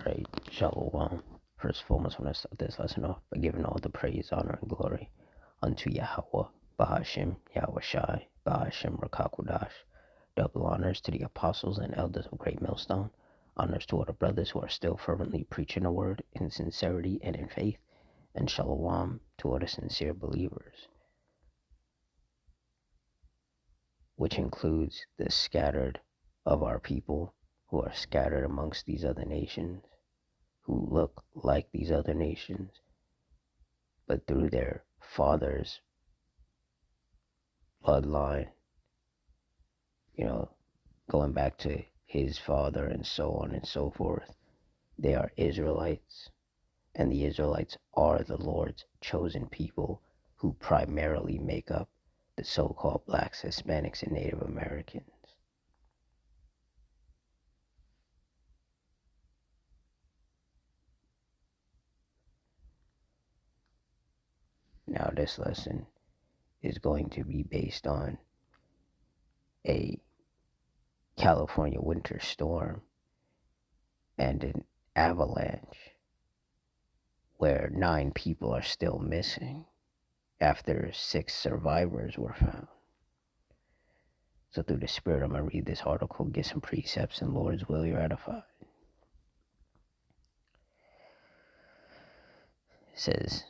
Alright, Shalom. First and foremost, I want to start this lesson off by giving all the praise, honor, and glory unto Yahweh, Bahashim, Yahweh Shai, Bahashim, Rakakwadash. Double honors to the apostles and elders of Great Millstone. Honors to all the brothers who are still fervently preaching the word in sincerity and in faith. And Shalom to all the sincere believers, which includes the scattered of our people who are scattered amongst these other nations, who look like these other nations, but through their father's bloodline, going back to his father and so on and so forth, they are Israelites, and the Israelites are the Lord's chosen people who primarily make up the so-called blacks, Hispanics, and Native Americans. Now, this lesson is going to be based on a California winter storm and an avalanche where 9 people are still missing after 6 survivors were found. So through the Spirit, I'm going to read this article, get some precepts, and Lord's will, you're edified. It says,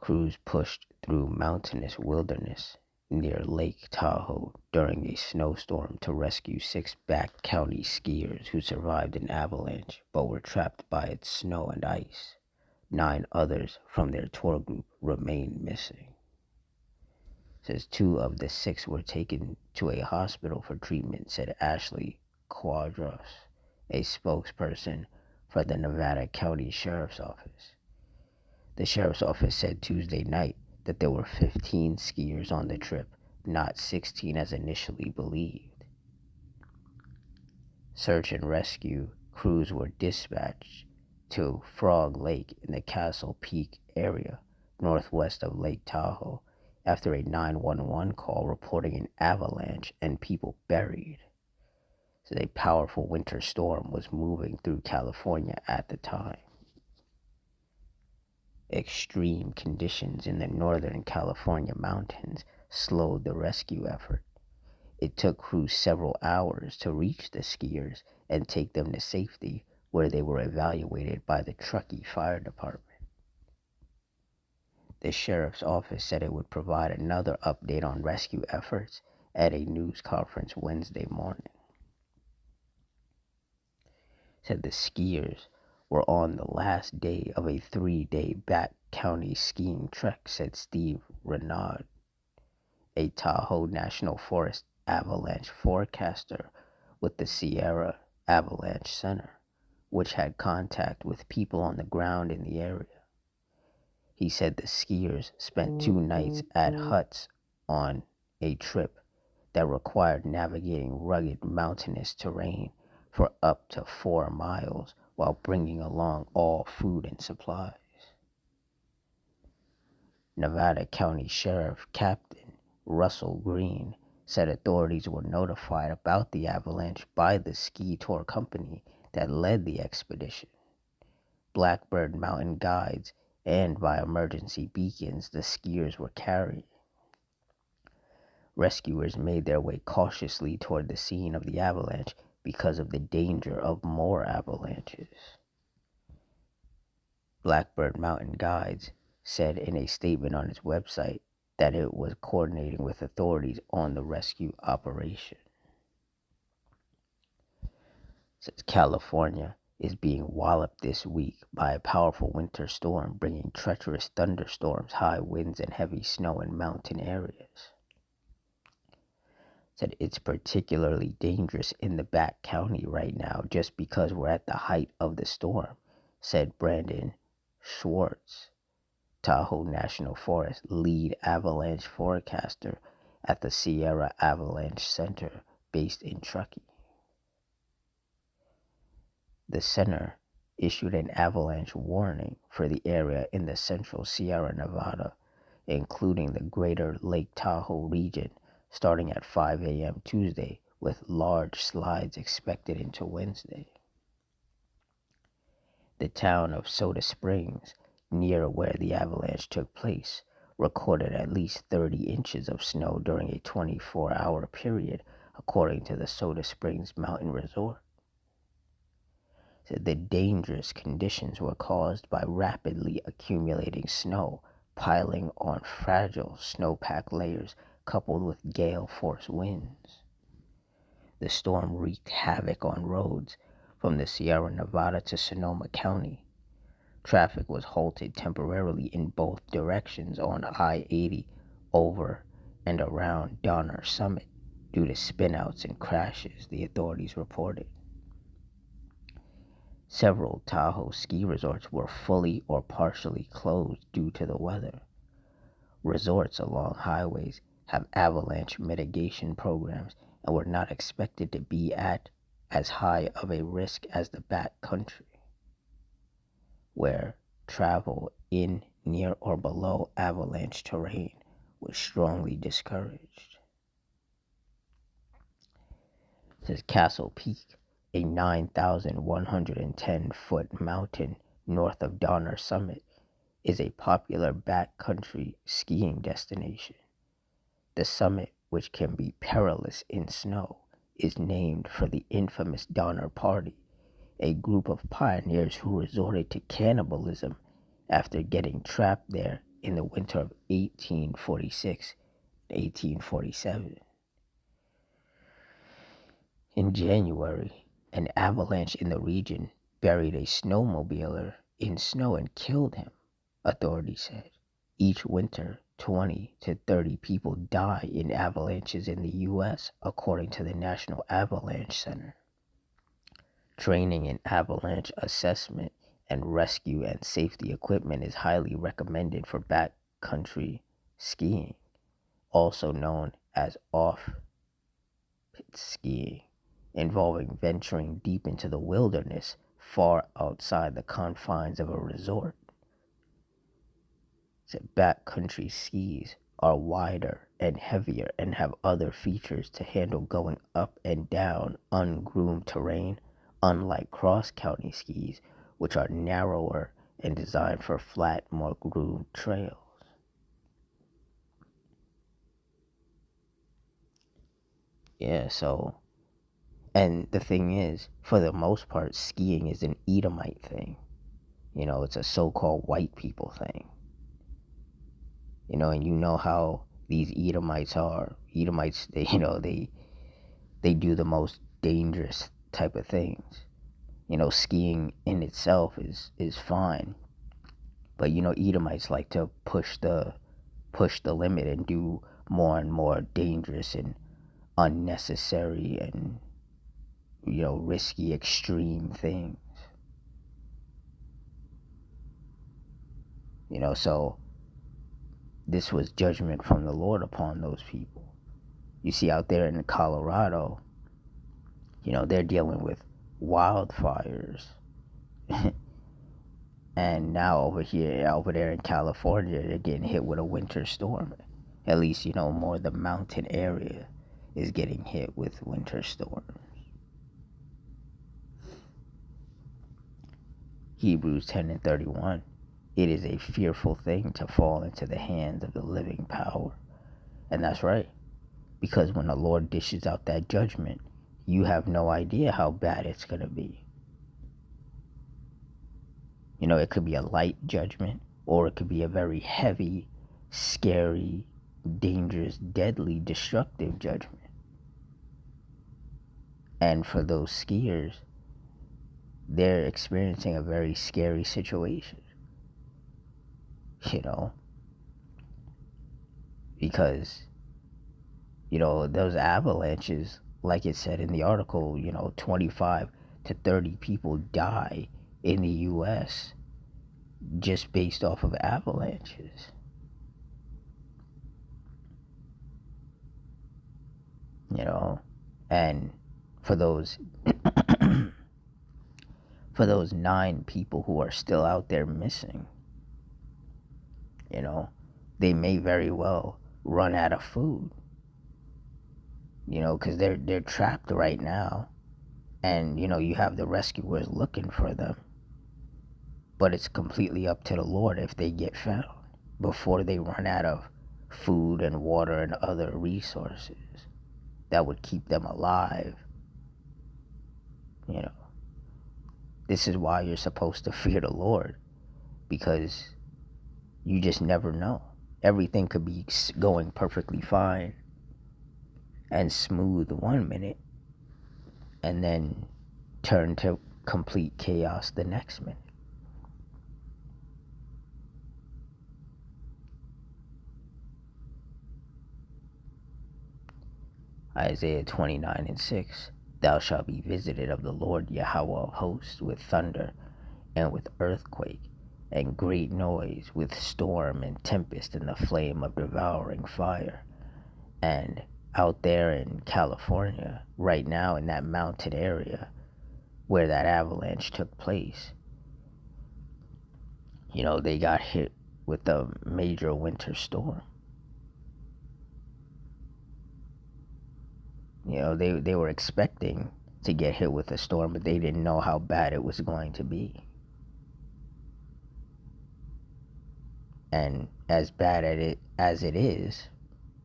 crews pushed through mountainous wilderness near Lake Tahoe during a snowstorm to rescue 6 Back County skiers who survived an avalanche but were trapped by its snow and ice. 9 others from their tour group remain missing. It says 2 of the 6 were taken to a hospital for treatment, said Ashley Quadros, a spokesperson for the Nevada County Sheriff's Office. The Sheriff's Office said Tuesday night that there were 15 skiers on the trip, not 16 as initially believed. Search and rescue crews were dispatched to Frog Lake in the Castle Peak area, northwest of Lake Tahoe, after a 911 call reporting an avalanche and people buried. So a powerful winter storm was moving through California at the time. Extreme conditions in the Northern California mountains slowed the rescue effort. It took crews several hours to reach the skiers and take them to safety, where they were evaluated by the Truckee Fire Department. The sheriff's office said it would provide another update on rescue efforts at a news conference Wednesday morning. It said the skiers were on the last day of a 3-day Back County skiing trek, said Steve Renaud, a Tahoe National Forest avalanche forecaster with the Sierra Avalanche Center, which had contact with people on the ground in the area. He said the skiers spent 2 nights at huts on a trip that required navigating rugged mountainous terrain for up to 4 miles while bringing along all food and supplies. Nevada County Sheriff Captain Russell Green said authorities were notified about the avalanche by the ski tour company that led the expedition, Blackbird Mountain Guides, and by emergency beacons the skiers were carrying. Rescuers made their way cautiously toward the scene of the avalanche because of the danger of more avalanches. Blackbird Mountain Guides said in a statement on its website that it was coordinating with authorities on the rescue operation. It says California is being walloped this week by a powerful winter storm, bringing treacherous thunderstorms, high winds, and heavy snow in mountain areas. It said it's particularly dangerous in the Back County right now just because we're at the height of the storm, said Brandon Schwartz, Tahoe National Forest lead avalanche forecaster at the Sierra Avalanche Center based in Truckee. The center issued an avalanche warning for the area in the central Sierra Nevada, including the greater Lake Tahoe region, starting at 5 a.m. Tuesday, with large slides expected into Wednesday. The town of Soda Springs, near where the avalanche took place, recorded at least 30 inches of snow during a 24-hour period, according to the Soda Springs Mountain Resort. The dangerous conditions were caused by rapidly accumulating snow piling on fragile snowpack layers coupled with gale force winds. The storm wreaked havoc on roads from the Sierra Nevada to Sonoma County. Traffic was halted temporarily in both directions on I-80 over and around Donner Summit due to spinouts and crashes, the authorities reported. Several Tahoe ski resorts were fully or partially closed due to the weather. Resorts along highways have avalanche mitigation programs and were not expected to be at as high of a risk as the back country, where travel in, near, or below avalanche terrain was strongly discouraged. It says Castle Peak, a 9,110-foot mountain north of Donner Summit, is a popular backcountry skiing destination. The summit, which can be perilous in snow, is named for the infamous Donner Party, a group of pioneers who resorted to cannibalism after getting trapped there in the winter of 1846 and 1847. In January, an avalanche in the region buried a snowmobiler in snow and killed him, authorities said. Each winter, 20 to 30 people die in avalanches in the U.S., according to the National Avalanche Center. Training in avalanche assessment and rescue and safety equipment is highly recommended for backcountry skiing, also known as off-pit skiing, involving venturing deep into the wilderness far outside the confines of a resort. Backcountry skis are wider and heavier and have other features to handle going up and down ungroomed terrain, unlike cross-country skis, which are narrower and designed for flat, more groomed trails. And the thing is, for the most part, skiing is an Edomite thing. It's a so-called white people thing. And you know how these Edomites are. Edomites, they do the most dangerous type of things. Skiing in itself is fine, but Edomites like to push the limit and do more and more dangerous and unnecessary and risky extreme things. So this was judgment from the Lord upon those people. You see, out there in Colorado, they're dealing with wildfires. And now over there in California, they're getting hit with a winter storm. At least, more of the mountain area is getting hit with winter storms. Hebrews 10:31. It is a fearful thing to fall into the hands of the living power. And that's right. Because when the Lord dishes out that judgment, you have no idea how bad it's going to be. It could be a light judgment, or it could be a very heavy, scary, dangerous, deadly, destructive judgment. And for those skiers, they're experiencing a very scary situation. Because, those avalanches, like it said in the article, 25 to 30 people die in the U.S. just based off of avalanches. And for those for those 9 people who are still out there missing, they may very well run out of food, because they're trapped right now, and you have the rescuers looking for them. But it's completely up to the Lord if they get found before they run out of food and water and other resources that would keep them alive. You know, this is why you're supposed to fear the Lord, because you just never know. Everything could be going perfectly fine and smooth one minute and then turn to complete chaos the next minute. Isaiah 29:6. Thou shalt be visited of the Lord Yahweh of hosts with thunder and with earthquake and great noise, with storm and tempest and the flame of devouring fire. And out there in California, right now in that mountain area where that avalanche took place, they got hit with a major winter storm. They were expecting to get hit with a storm, but they didn't know how bad it was going to be. And as bad as it is,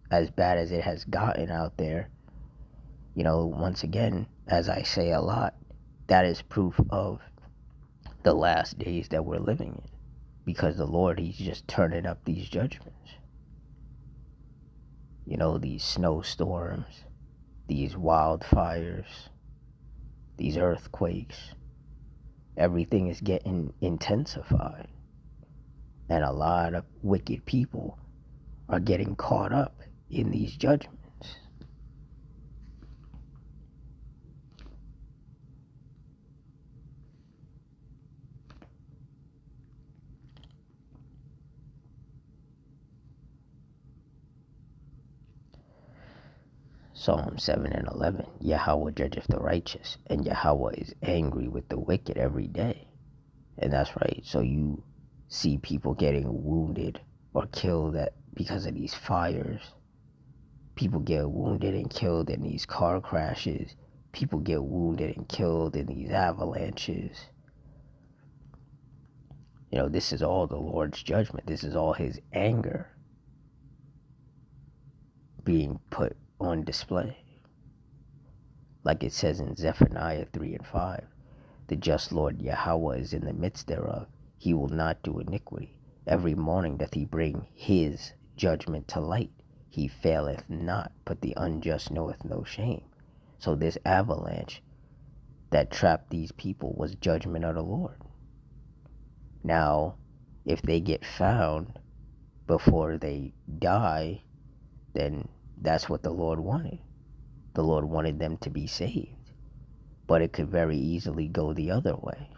as bad as it has gotten out there, once again, as I say a lot, that is proof of the last days that we're living in, because the Lord, he's just turning up these judgments. These snowstorms, these wildfires, these earthquakes, everything is getting intensified. And a lot of wicked people are getting caught up in these judgments. Psalm 7:11. Yahweh judgeth the righteous, and Yahweh is angry with the wicked every day. And that's right. So you see people getting wounded or killed because of these fires. People get wounded and killed in these car crashes. People get wounded and killed in these avalanches. This is all the Lord's judgment. This is all his anger being put on display. Like it says in Zephaniah 3:5, the just Lord Yahweh is in the midst thereof. He will not do iniquity. Every morning doth he bring his judgment to light. He faileth not, but the unjust knoweth no shame. So this avalanche that trapped these people was judgment of the Lord. Now, if they get found before they die, then that's what the Lord wanted. The Lord wanted them to be saved. But it could very easily go the other way.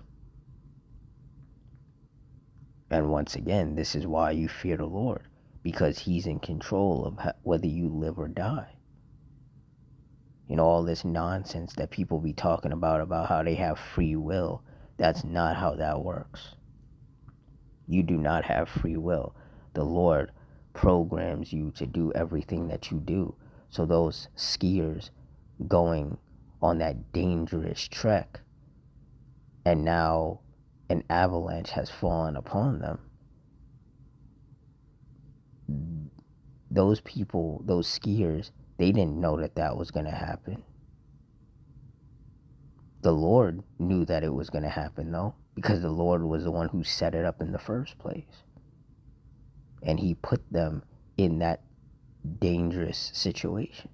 And once again, this is why you fear the Lord, because he's in control of whether you live or die. All this nonsense that people be talking about how they have free will, that's not how that works. You do not have free will. The Lord programs you to do everything that you do. So those skiers going on that dangerous trek, and now an avalanche has fallen upon them, those people, those skiers, they didn't know that was going to happen. The Lord knew that it was going to happen, though, because the Lord was the one who set it up in the first place. And he put them in that dangerous situation.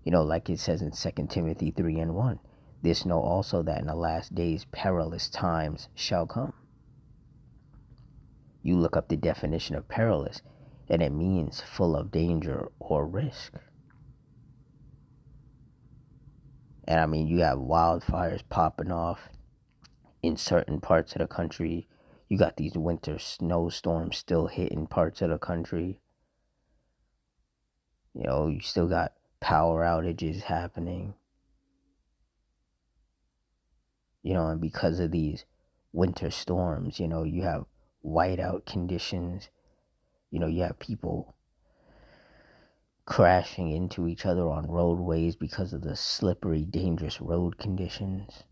Like it says in 2 Timothy 3:1, this know also that in the last days perilous times shall come. You look up the definition of perilous, and it means full of danger or risk. And you have wildfires popping off in certain parts of the country. You got these winter snowstorms still hitting parts of the country. You still got power outages happening. And because of these winter storms, you have whiteout conditions. You have people crashing into each other on roadways because of the slippery, dangerous road conditions.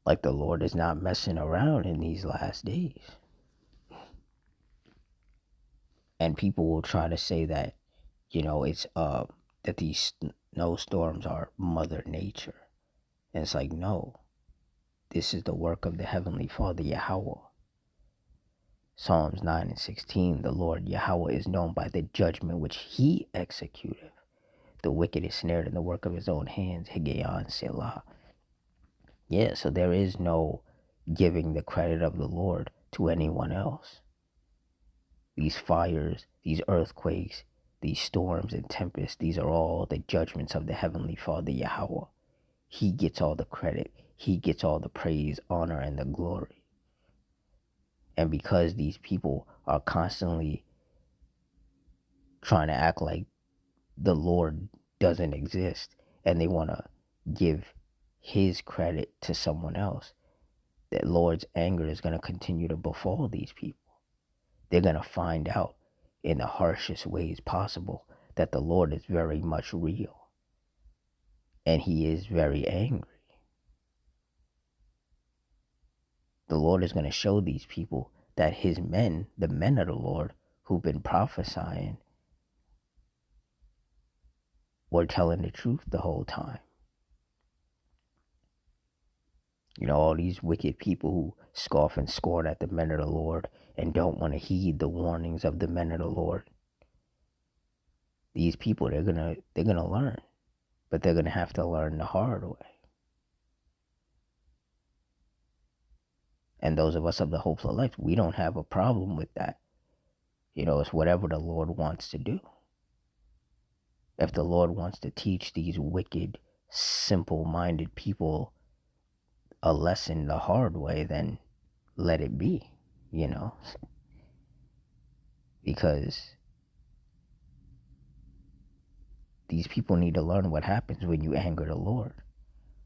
Like the Lord is not messing around in these last days. And people will try to say that, it's that these snowstorms are Mother Nature. And it's like, no, this is the work of the Heavenly Father, Yahweh. Psalms 9 and 16, the Lord Yahweh is known by the judgment which he executeth. The wicked is snared in the work of his own hands, Higgaion Selah. Yeah, so there is no giving the credit of the Lord to anyone else. These fires, these earthquakes, these storms and tempests, these are all the judgments of the Heavenly Father, Yahweh. He gets all the credit. He gets all the praise, honor, and the glory. And because these people are constantly trying to act like the Lord doesn't exist and they want to give his credit to someone else, that Lord's anger is going to continue to befall these people. They're going to find out in the harshest ways possible that the Lord is very much real and he is very angry. The Lord is going to show these people that his men, the men of the Lord who've been prophesying, were telling the truth the whole time. All these wicked people who scoff and scorn at the men of the Lord and don't want to heed the warnings of the men of the Lord. These people, they're gonna learn, but they're gonna have to learn the hard way. And those of us of the hopeful life, we don't have a problem with that. It's whatever the Lord wants to do. If the Lord wants to teach these wicked, simple-minded people a lesson the hard way, then let it be, because these people need to learn what happens when you anger the Lord,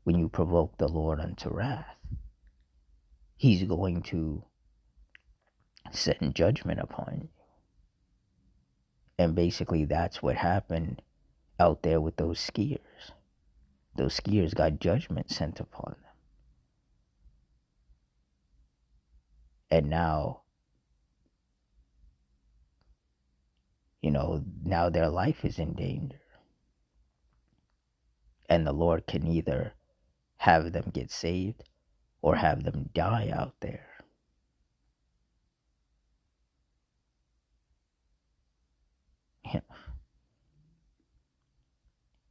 when you provoke the Lord unto wrath. He's going to send judgment upon you. And basically that's what happened out there with those skiers. Those skiers got judgment sent upon them. And now, now their life is in danger. And the Lord can either have them get saved or have them die out there.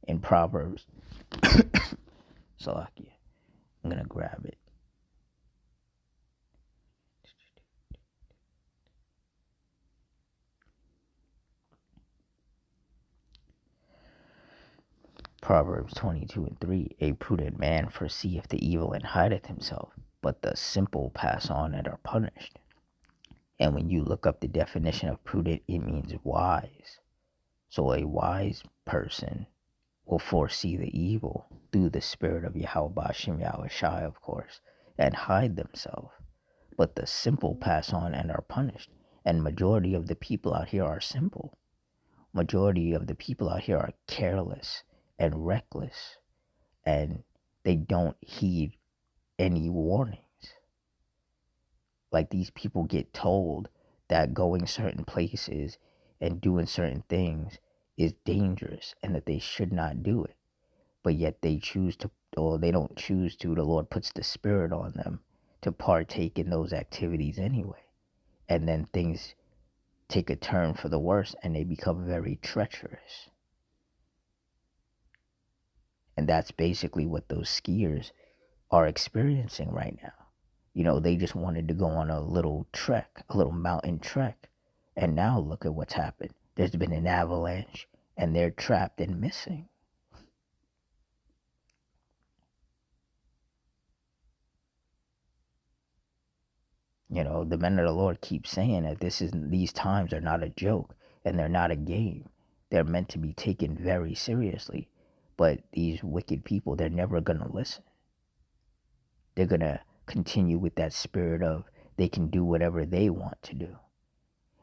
In Proverbs, Salakia, I'm going to grab it. Proverbs 22 and 3, a prudent man foreseeth the evil and hideth himself, but the simple pass on and are punished. And when you look up the definition of prudent, it means wise. So a wise person will foresee the evil through the spirit of Yahweh Bashim Yahushai, of course, and hide themselves. But the simple pass on and are punished. And majority of the people out here are simple. Majority of the people out here are careless and reckless, and they don't heed any warnings. Like, these people get told that going certain places and doing certain things is dangerous and that they should not do it. But yet they choose to, or they don't choose to. The Lord puts the Spirit on them to partake in those activities anyway. And then things take a turn for the worse and they become very treacherous. And that's basically what those skiers are experiencing right now. They just wanted to go on a little trek, a little mountain trek. And now look at what's happened. There's been an avalanche and they're trapped and missing. The men of the Lord keep saying that these times are not a joke and they're not a game. They're meant to be taken very seriously. But these wicked people, they're never going to listen. They're going to continue with that spirit of they can do whatever they want to do.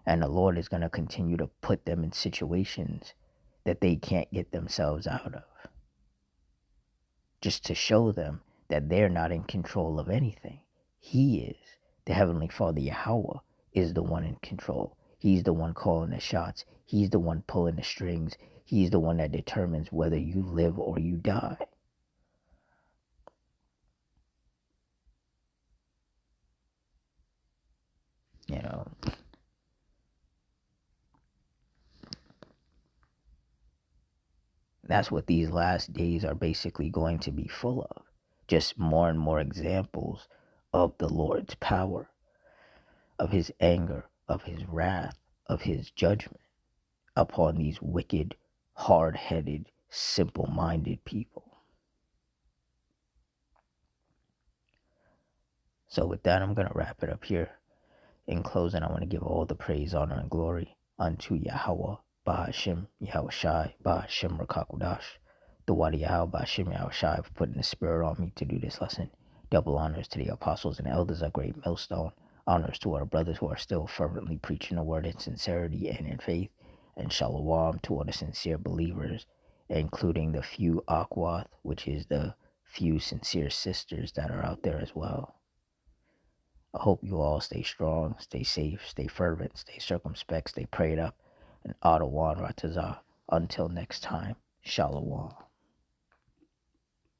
And the Lord is going to continue to put them in situations that they can't get themselves out of. Just to show them that they're not in control of anything. He is. The Heavenly Father, Yahweh, is the one in control. He's the one calling the shots. He's the one pulling the strings. He's the one that determines whether you live or you die. You know, that's what these last days are basically going to be full of. Just more and more examples of the Lord's power, of his anger, of his wrath, of his judgment upon these wicked, hard-headed, simple-minded people. So with that, I'm going to wrap it up here. In closing, I want to give all the praise, honor, and glory unto Yahweh, Bahashim, Yahweh Shai, Bahashim Rakakudash, the Wadi Yahweh, Bahashim Yahweh Shai, for putting the spirit on me to do this lesson. Double honors to the apostles and elders, a great millstone. Honors to our brothers who are still fervently preaching the word in sincerity and in faith. And shalom to all the sincere believers, including the few Akwath, which is the few sincere sisters that are out there as well. I hope you all stay strong, stay safe, stay fervent, stay circumspect, stay prayed up, and Adawan Ratazah. Until next time, Shalom.